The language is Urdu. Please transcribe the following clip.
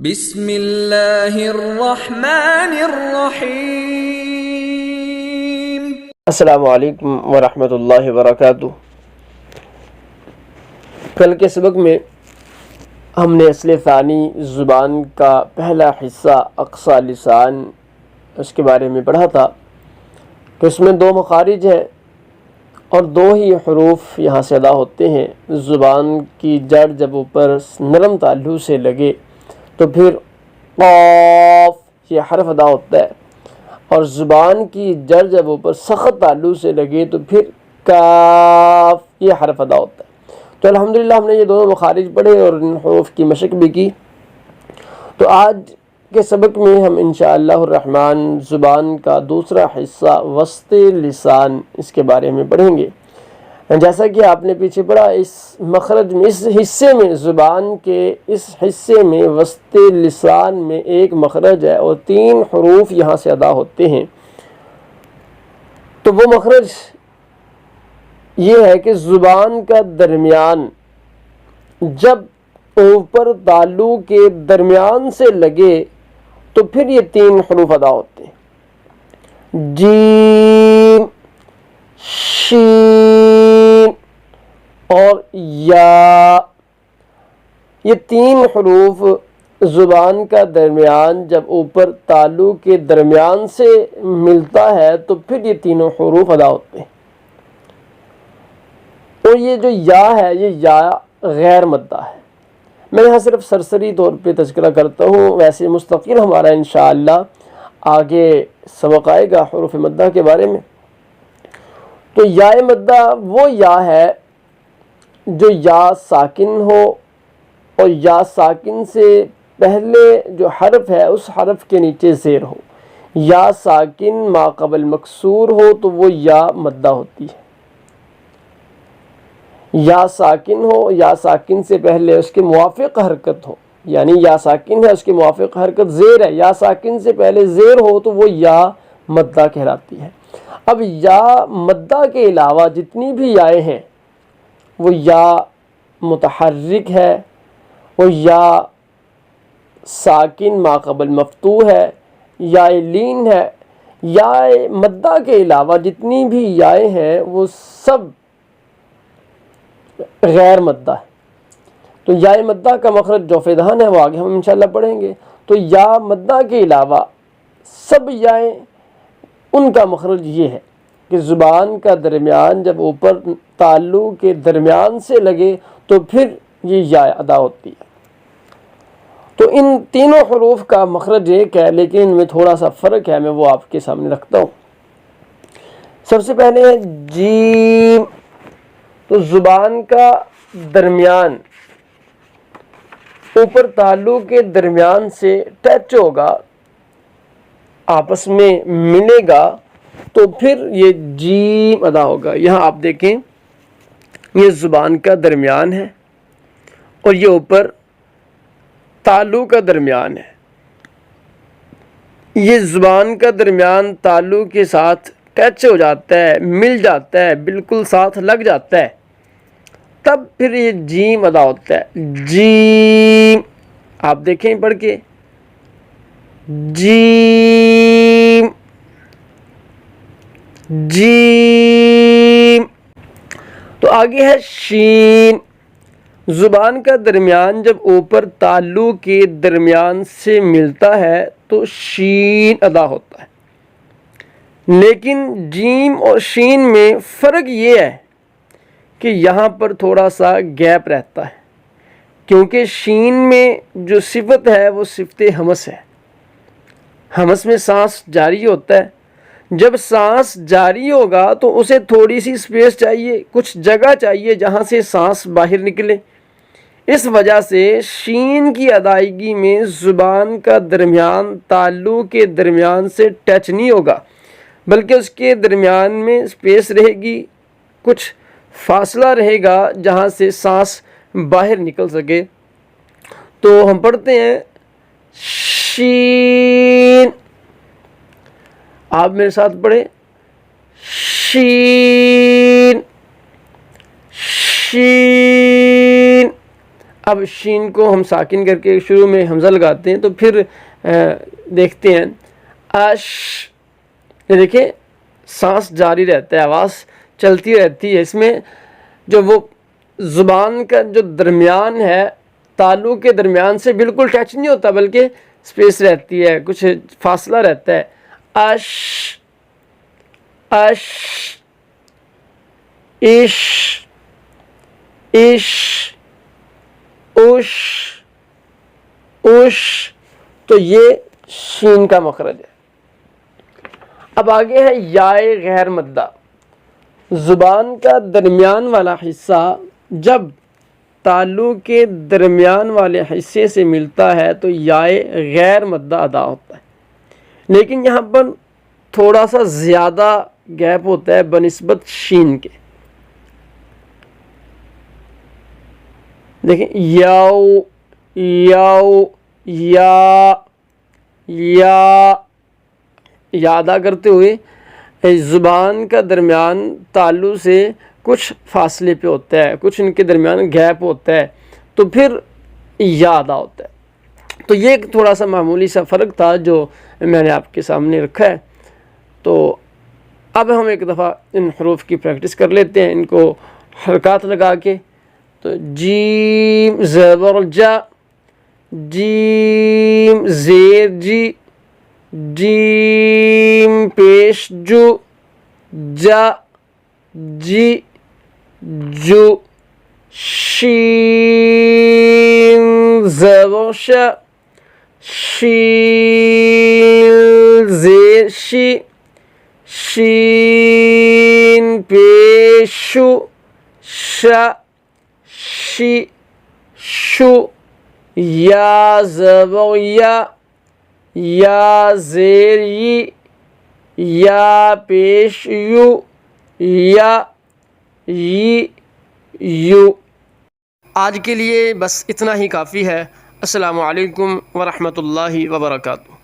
بسم اللہ الرحمن الرحیم۔ السلام علیکم ورحمۃ اللہ وبرکاتہ۔ کل کے سبق میں ہم نے اصل ثانی زبان کا پہلا حصہ اقصی لسان اس کے بارے میں پڑھا تھا کہ اس میں 2 مخارج ہیں اور 2 ہی حروف یہاں سے ادا ہوتے ہیں۔ زبان کی جڑ جب اوپر نرم تالو سے لگے تو پھر قاف یہ حرف ادا ہوتا ہے، اور زبان کی جڑ جب اوپر سخت تالو سے لگے تو پھر کاف یہ حرف ادا ہوتا ہے۔ تو الحمدللہ ہم نے یہ دونوں مخارج پڑھے اور ان حروف کی مشق بھی کی۔ تو آج کے سبق میں ہم انشاءاللہ الرحمن زبان کا دوسرا حصہ وسط لسان اس کے بارے میں پڑھیں گے۔ جیسا کہ آپ نے پیچھے پڑھا، اس مخرج میں، اس حصے میں، زبان کے اس حصے میں وسط لسان میں ایک مخرج ہے اور 3 حروف یہاں سے ادا ہوتے ہیں۔ تو وہ مخرج یہ ہے کہ زبان کا درمیان جب اوپر تالو کے درمیان سے لگے تو پھر یہ 3 حروف ادا ہوتے ہیں، جیم، شین اور یا۔ یہ 3 حروف زبان کا درمیان جب اوپر تالو کے درمیان سے ملتا ہے تو پھر یہ 3 حروف ادا ہوتے ہیں۔ اور یہ جو یا ہے، یہ یا غیر مدہ ہے۔ میں یہاں صرف سرسری طور پہ تذکرہ کرتا ہوں، ویسے مستقل ہمارا انشاءاللہ آگے سبق آئے گا حروف مدہ کے بارے میں۔ تو یا مدہ وہ یا ہے جو یا ساکن ہو اور یا ساکن سے پہلے جو حرف ہے اس حرف کے نیچے زیر ہو۔ یا ساکن ما قبل مکسور ہو تو وہ یا مدہ ہوتی ہے۔ یا ساکن ہو، یا ساکن سے پہلے اس کے موافق حرکت ہو، یعنی یا ساکن ہے اس کے موافق حرکت زیر ہے، یا ساکن سے پہلے زیر ہو تو وہ یا مدہ کہلاتی ہے۔ اب یا مدہ کے علاوہ جتنی بھی یائیں ہیں، وہ یا متحرک ہے، وہ یا ساکن ما قبل مفتوح ہے، یا لین ہے۔ یا مدہ کے علاوہ جتنی بھی یائیں ہیں وہ سب غیر مدہ ہے۔ تو یا مدہ کا مخرج جوف دہن ہے، وہ آگے ہم انشاءاللہ پڑھیں گے۔ تو یا مدہ کے علاوہ سب یائیں، ان کا مخرج یہ ہے کہ زبان کا درمیان جب اوپر تالو کے درمیان سے لگے تو پھر یہ یا ادا ہوتی ہے۔ تو ان تینوں حروف کا مخرج ایک ہے، لیکن ان میں تھوڑا سا فرق ہے، میں وہ آپ کے سامنے رکھتا ہوں۔ سب سے پہلے ہے جیم۔ تو زبان کا درمیان اوپر تالو کے درمیان سے ٹچ ہوگا، آپس میں ملے گا تو پھر یہ جیم ادا ہوگا۔ یہاں آپ دیکھیں، یہ زبان کا درمیان ہے اور یہ اوپر تالو کا درمیان ہے۔ یہ زبان کا درمیان تالو کے ساتھ ٹچ ہو جاتا ہے، مل جاتا ہے، بالکل ساتھ لگ جاتا ہے، تب پھر یہ جیم ادا ہوتا ہے۔ جیم، آپ دیکھیں پڑھ کے، جیم جیم۔ تو آگے ہے شین۔ زبان کا درمیان جب اوپر تالو کے درمیان سے ملتا ہے تو شین ادا ہوتا ہے، لیکن جیم اور شین میں فرق یہ ہے کہ یہاں پر تھوڑا سا گیپ رہتا ہے، کیونکہ شین میں جو صفت ہے وہ صفت ہمس ہے۔ ہمس میں سانس جاری ہوتا ہے، جب سانس جاری ہوگا تو اسے تھوڑی سی سپیس چاہیے، کچھ جگہ چاہیے جہاں سے سانس باہر نکلے۔ اس وجہ سے شین کی ادائیگی میں زبان کا درمیان تالو کے درمیان سے ٹچ نہیں ہوگا، بلکہ اس کے درمیان میں سپیس رہے گی، کچھ فاصلہ رہے گا جہاں سے سانس باہر نکل سکے۔ تو ہم پڑھتے ہیں شین، آپ میرے ساتھ پڑھیں، شین شین۔ اب شین کو ہم ساکن کر کے شروع میں حمزہ لگاتے ہیں تو پھر دیکھتے ہیں اش، یہ دیکھیں سانس جاری رہتا ہے، آواز چلتی رہتی ہے، اس میں جو وہ زبان کا جو درمیان ہے تالو کے درمیان سے بالکل ٹچ نہیں ہوتا بلکہ اسپیس رہتی ہے، کچھ فاصلہ رہتا ہے. اش اش عش عش اش اش، تو یہ شین کا مخرج ہے. اب آگے ہے یائے غیر مدہ. زبان کا درمیان والا حصہ جب تالو کے درمیان والے حصے سے ملتا ہے تو یائے غیر مدہ ادا ہوتا ہے، لیکن یہاں پر تھوڑا سا زیادہ گیپ ہوتا ہے بنسبت شین کے. دیکھیں یاؤ یاؤ یا یا ادا کرتے ہوئے زبان کا درمیان تالو سے کچھ فاصلے پہ ہوتا ہے، کچھ ان کے درمیان گیپ ہوتا ہے تو پھر یا ادا ہوتا ہے. تو یہ ایک تھوڑا سا معمولی سا فرق تھا جو میں نے آپ کے سامنے رکھا ہے. تو اب ہم ایک دفعہ ان حروف کی پریکٹس کر لیتے ہیں ان کو حرکات لگا کے. تو جیم زبر جا، جیم زیر جی، جیم پیش جو، جا جی جو، شین زبر شا، شین زیر شی، شین پیشو، شا شی شو، یا زبر یا زیر ی، یا پیش یو، یا ی یو. آج کے لیے بس اتنا ہی کافی ہے. السلام علیکم ورحمۃ اللہ وبرکاتہ.